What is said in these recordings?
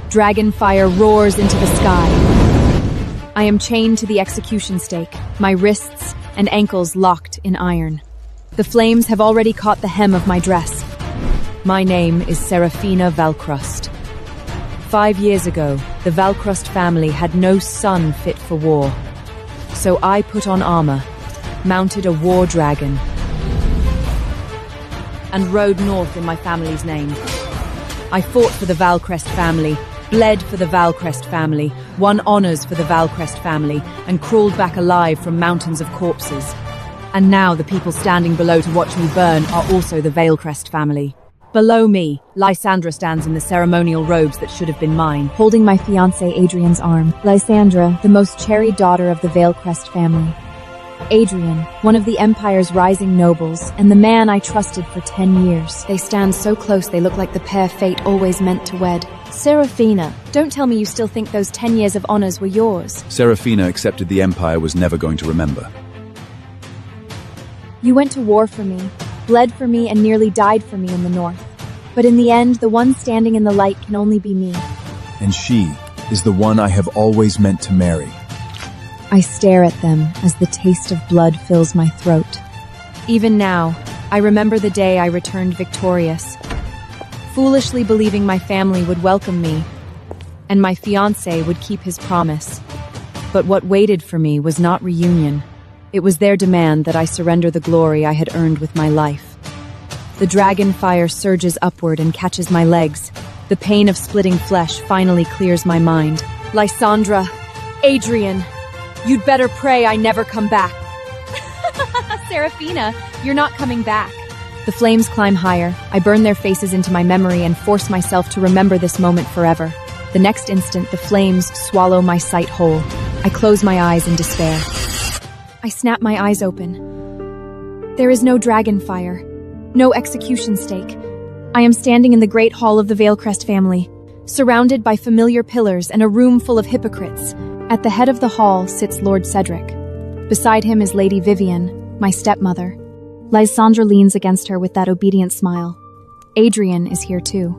Dragon fire roars into the sky. I am chained to the execution stake, my wrists and ankles locked in iron. The flames have already caught the hem of my dress. My name is Serafina Valcrust. 5 years ago, the Valcrust family had no son fit for war. So I put on armor, mounted a war dragon, and rode north in my family's name. I fought for the Valcrest family, bled for the Valcrest family, won honors for the Valcrest family, and crawled back alive from mountains of corpses. And now the people standing below to watch me burn are also the Valcrest family. Below me, Lysandra stands in the ceremonial robes that should have been mine, holding my fiancé Adrian's arm. Lysandra, the most cherished daughter of the Valcrest family. Adrian, one of the Empire's rising nobles, and the man I trusted for 10 years. They stand so close they look like the pair fate always meant to wed. Serafina, don't tell me you still think those 10 years of honors were yours. Serafina accepted the Empire was never going to remember. You went to war for me, bled for me, and nearly died for me in the north. But in the end, the one standing in the light can only be me. And she is the one I have always meant to marry. I stare at them as the taste of blood fills my throat. Even now, I remember the day I returned victorious, foolishly believing my family would welcome me, and my fiancé would keep his promise. But what waited for me was not reunion. It was their demand that I surrender the glory I had earned with my life. The dragon fire surges upward and catches my legs. The pain of splitting flesh finally clears my mind. Lysandra, Adrian, you'd better pray I never come back. Serafina, you're not coming back. The flames climb higher. I burn their faces into my memory and force myself to remember this moment forever. The next instant, the flames swallow my sight whole. I close my eyes in despair. I snap my eyes open. There is no dragon fire, no execution stake. I am standing in the great hall of the Valcrest family, surrounded by familiar pillars and a room full of hypocrites. At the head of the hall sits Lord Cedric. Beside him is Lady Vivian, my stepmother. Lysandra leans against her with that obedient smile. Adrian is here too.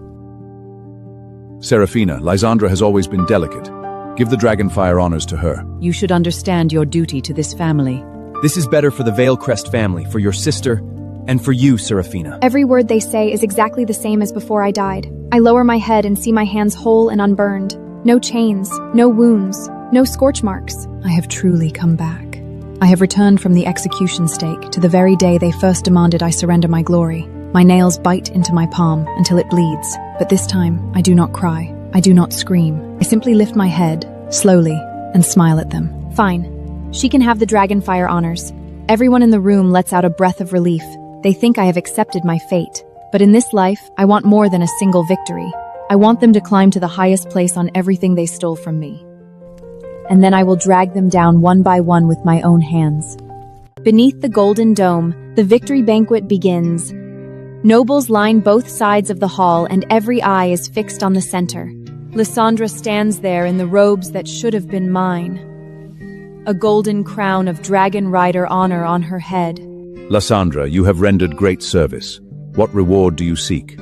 Serafina, Lysandra has always been delicate. Give the Dragonfire honors to her. You should understand your duty to this family. This is better for the Valcrest family, for your sister, and for you, Serafina. Every word they say is exactly the same as before I died. I lower my head and see my hands whole and unburned. No chains, no wounds, no scorch marks. I have truly come back. I have returned from the execution stake to the very day they first demanded I surrender my glory. My nails bite into my palm until it bleeds, but this time I do not cry. I do not scream. I simply lift my head, slowly, and smile at them. Fine. She can have the Dragonfire honors. Everyone in the room lets out a breath of relief. They think I have accepted my fate. But in this life, I want more than a single victory. I want them to climb to the highest place on everything they stole from me. And then I will drag them down one by one with my own hands. Beneath the golden dome, the victory banquet begins. Nobles line both sides of the hall, and every eye is fixed on the center. Lysandra stands there in the robes that should have been mine. A golden crown of Dragon Rider honor on her head. Lysandra, you have rendered great service. What reward do you seek?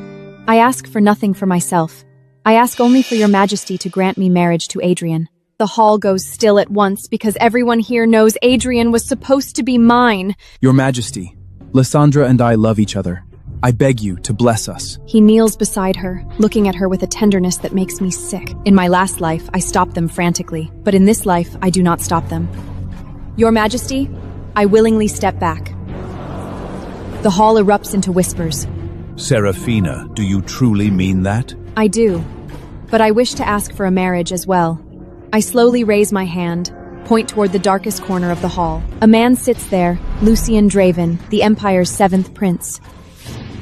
I ask for nothing for myself. I ask only for your majesty to grant me marriage to Adrian. The hall goes still at once because everyone here knows Adrian was supposed to be mine. Your Majesty, Lysandra and I love each other. I beg you to bless us. He kneels beside her, looking at her with a tenderness that makes me sick. In my last life, I stopped them frantically, but in this life, I do not stop them. Your Majesty, I willingly step back. The hall erupts into whispers. Serafina, do you truly mean that? I do, but I wish to ask for a marriage as well. I slowly raise my hand, point toward the darkest corner of the hall. A man sits there, Lucian Draven, the Empire's 7th prince.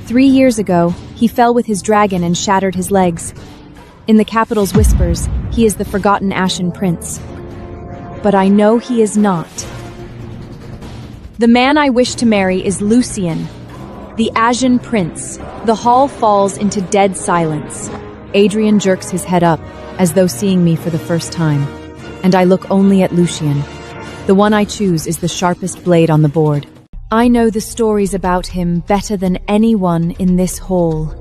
3 years ago, he fell with his dragon and shattered his legs. In the capital's whispers, he is the forgotten Ashen Prince. But I know he is not. The man I wish to marry is Lucian, the Ashen Prince. The hall falls into dead silence. Adrian jerks his head up, as though seeing me for the first time. And I look only at Lucian. The one I choose is the sharpest blade on the board. I know the stories about him better than anyone in this hall.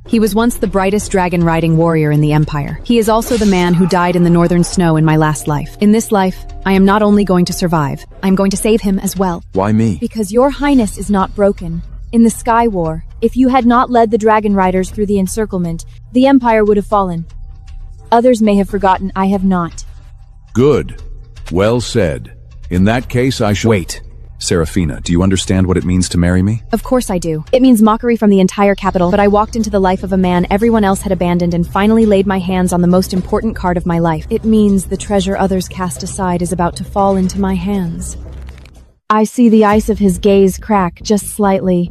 He was once the brightest dragon-riding warrior in the Empire. He is also the man who died in the northern snow in my last life. In this life, I am not only going to survive, I am going to save him as well. Why me? Because your highness is not broken. In the Sky War, if you had not led the dragon riders through the encirclement, the Empire would have fallen. Others may have forgotten, I have not. Good. Well said. In that case, I shall— Wait. Serafina, do you understand what it means to marry me? Of course I do. It means mockery from the entire capital, but I walked into the life of a man everyone else had abandoned and finally laid my hands on the most important card of my life. It means the treasure others cast aside is about to fall into my hands. I see the ice of his gaze crack just slightly.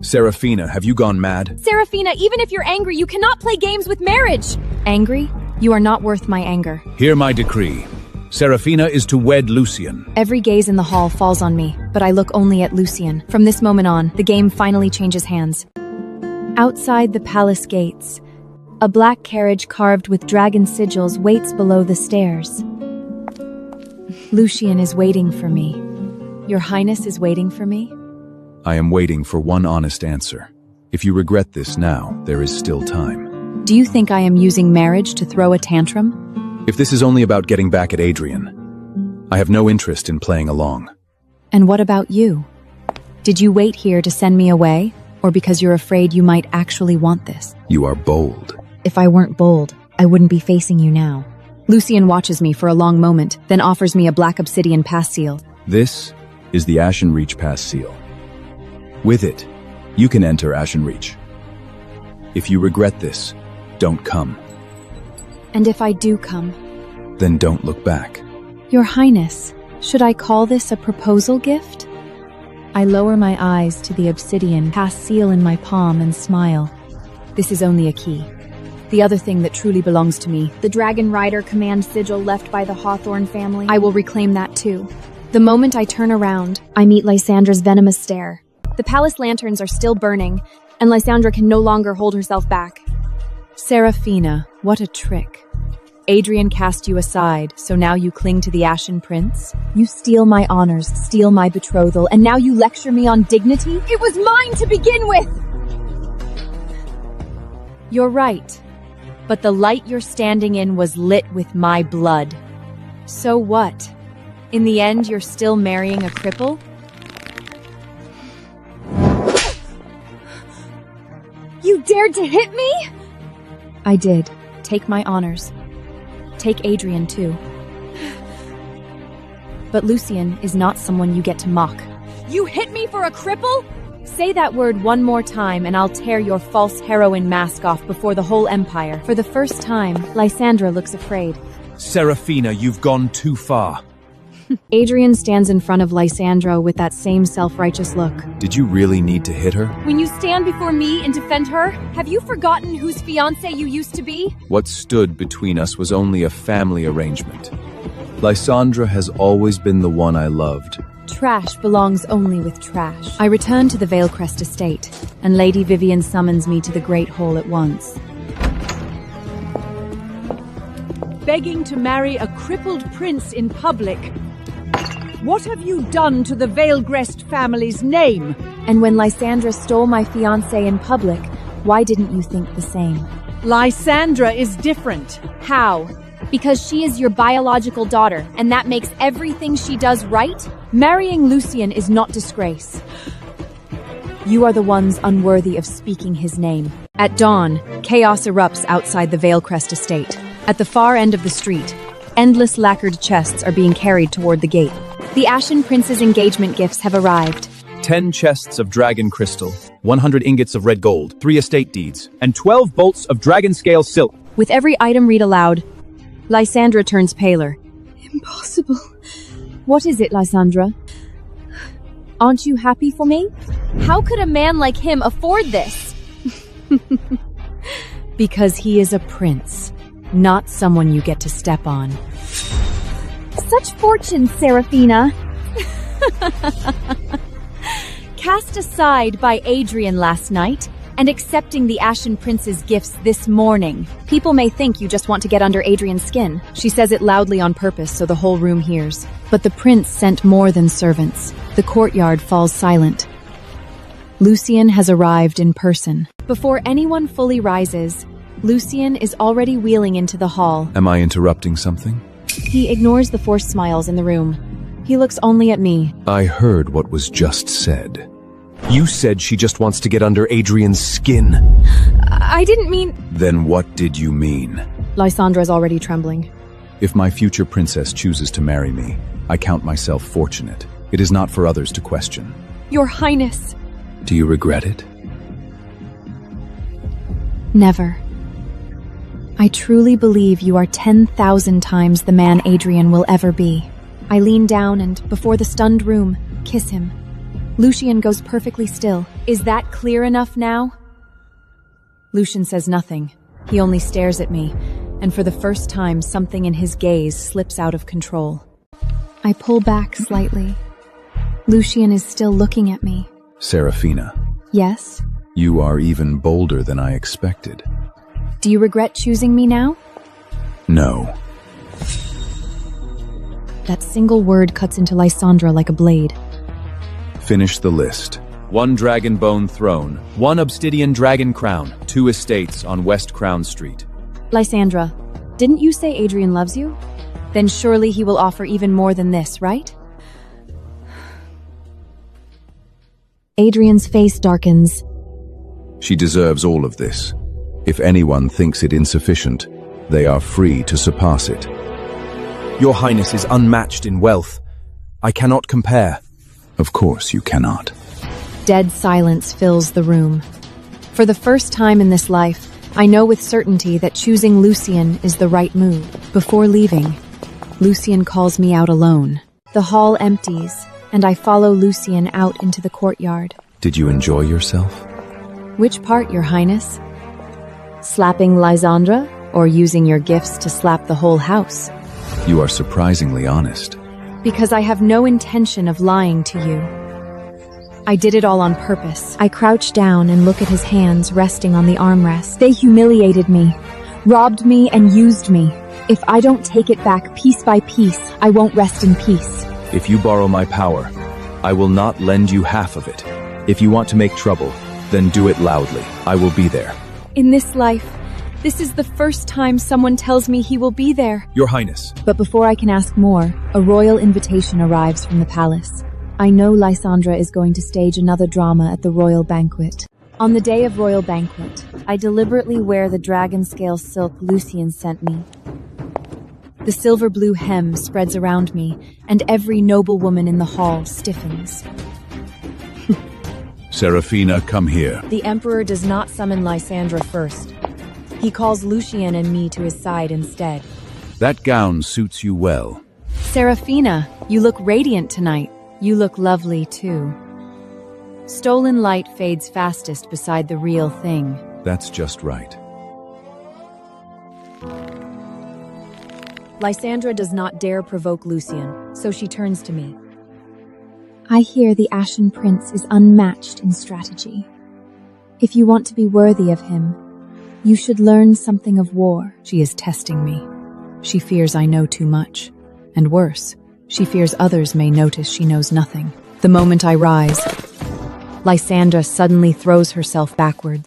Serafina, have you gone mad? Serafina, even if you're angry, you cannot play games with marriage! Angry? You are not worth my anger. Hear my decree. Serafina is to wed Lucian. Every gaze in the hall falls on me, but I look only at Lucian. From this moment on, the game finally changes hands. Outside the palace gates, a black carriage carved with dragon sigils waits below the stairs. Lucian is waiting for me. Your Highness is waiting for me? I am waiting for one honest answer. If you regret this now, there is still time. Do you think I am using marriage to throw a tantrum? If this is only about getting back at Adrian, I have no interest in playing along. And what about you? Did you wait here to send me away, or because you're afraid you might actually want this? You are bold. If I weren't bold, I wouldn't be facing you now. Lucian watches me for a long moment, then offers me a black obsidian pass seal. This is the Ashen Reach Pass Seal. With it, you can enter Ashen Reach. If you regret this, don't come. And if I do come? Then don't look back. Your Highness, should I call this a proposal gift? I lower my eyes to the obsidian pass seal in my palm and smile. This is only a key. The other thing that truly belongs to me, The dragon rider command sigil left by the Hawthorne family. I will reclaim that too. The moment I turn around, I meet Lysandra's venomous stare. The palace lanterns are still burning, and Lysandra can no longer hold herself back. Serafina, what a trick. Adrian cast you aside, so now you cling to the Ashen Prince? You steal my honors, steal my betrothal, and now you lecture me on dignity? It was mine to begin with! You're right. But the light you're standing in was lit with my blood. So what? In the end, you're still marrying a cripple? You dared to hit me? I did. Take my honors. Take Adrian, too. But Lucian is not someone you get to mock. You hit me for a cripple? Say that word one more time and I'll tear your false heroine mask off before the whole Empire. For the first time, Lysandra looks afraid. Serafina, you've gone too far. Adrian stands in front of Lysandra with that same self-righteous look. Did you really need to hit her? When you stand before me and defend her, have you forgotten whose fiancé you used to be? What stood between us was only a family arrangement. Lysandra has always been the one I loved. Trash belongs only with trash. I return to the Veilcrest estate, and Lady Vivian summons me to the Great Hall at once. Begging to marry a crippled prince in public. What have you done to the Veilcrest family's name? And when Lysandra stole my fiancé in public, why didn't you think the same? Lysandra is different. How? Because she is your biological daughter, and that makes everything she does right? Marrying Lucian is not disgrace. You are the ones unworthy of speaking his name. At dawn, chaos erupts outside the Veilcrest estate. At the far end of the street, endless lacquered chests are being carried toward the gate. The Ashen Prince's engagement gifts have arrived. 10 chests of dragon crystal, 100 ingots of red gold, 3 estate deeds, and 12 bolts of dragon scale silk. With every item read aloud, Lysandra turns paler. Impossible. What is it, Lysandra? Aren't you happy for me? How could a man like him afford this? Because he is a prince, not someone you get to step on. Such fortune, Serafina. Cast aside by Adrian last night, and accepting the Ashen Prince's gifts this morning. People may think you just want to get under Adrian's skin. She says it loudly on purpose so the whole room hears. But the prince sent more than servants. The courtyard falls silent. Lucien has arrived in person. Before anyone fully rises, Lucien is already wheeling into the hall. Am I interrupting something? He ignores the forced smiles in the room. He looks only at me. I heard what was just said. You said she just wants to get under Adrian's skin. I didn't mean... Then what did you mean? Lysandra's already trembling. If my future princess chooses to marry me, I count myself fortunate. It is not for others to question. Your Highness! Do you regret it? Never. I truly believe you are 10,000 times the man Adrian will ever be. I lean down and, before the stunned room, kiss him. Lucien goes perfectly still. Is that clear enough now? Lucien says nothing. He only stares at me, and for the first time, something in his gaze slips out of control. I pull back slightly. Lucien is still looking at me. Serafina. Yes? You are even bolder than I expected. Do you regret choosing me now? No. That single word cuts into Lysandra like a blade. Finish the list. 1 dragon bone throne, 1 obsidian dragon crown, 2 estates on West Crown Street. Lysandra, didn't you say Adrian loves you? Then surely he will offer even more than this, right? Adrian's face darkens. She deserves all of this. If anyone thinks it insufficient, they are free to surpass it. Your Highness is unmatched in wealth. I cannot compare. Of course you cannot. Dead silence fills the room. For the first time in this life, I know with certainty that choosing Lucien is the right move. Before leaving, Lucien calls me out alone. The hall empties, and I follow Lucien out into the courtyard. Did you enjoy yourself? Which part, Your Highness? Slapping Lysandra, or using your gifts to slap the whole house? You are surprisingly honest. Because I have no intention of lying to you. I did it all on purpose. I crouch down and look at his hands resting on the armrest. They humiliated me, robbed me, and used me. If I don't take it back piece by piece, I won't rest in peace. If you borrow my power, I will not lend you half of it. If you want to make trouble, then do it loudly. I will be there. In this life, this is the first time someone tells me he will be there. Your Highness. But before I can ask more, a royal invitation arrives from the palace. I know Lysandra is going to stage another drama at the royal banquet. On the day of royal banquet, I deliberately wear the dragon scale silk Lucien sent me. The silver blue hem spreads around me, and every noblewoman in the hall stiffens. Serafina, come here. The Emperor does not summon Lysandra first. He calls Lucien and me to his side instead. That gown suits you well. Serafina, you look radiant tonight. You look lovely, too. Stolen light fades fastest beside the real thing. That's just right. Lysandra does not dare provoke Lucien, so she turns to me. I hear the Ashen Prince is unmatched in strategy. If you want to be worthy of him, you should learn something of war. She is testing me. She fears I know too much. And worse, she fears others may notice she knows nothing. The moment I rise, Lysandra suddenly throws herself backward.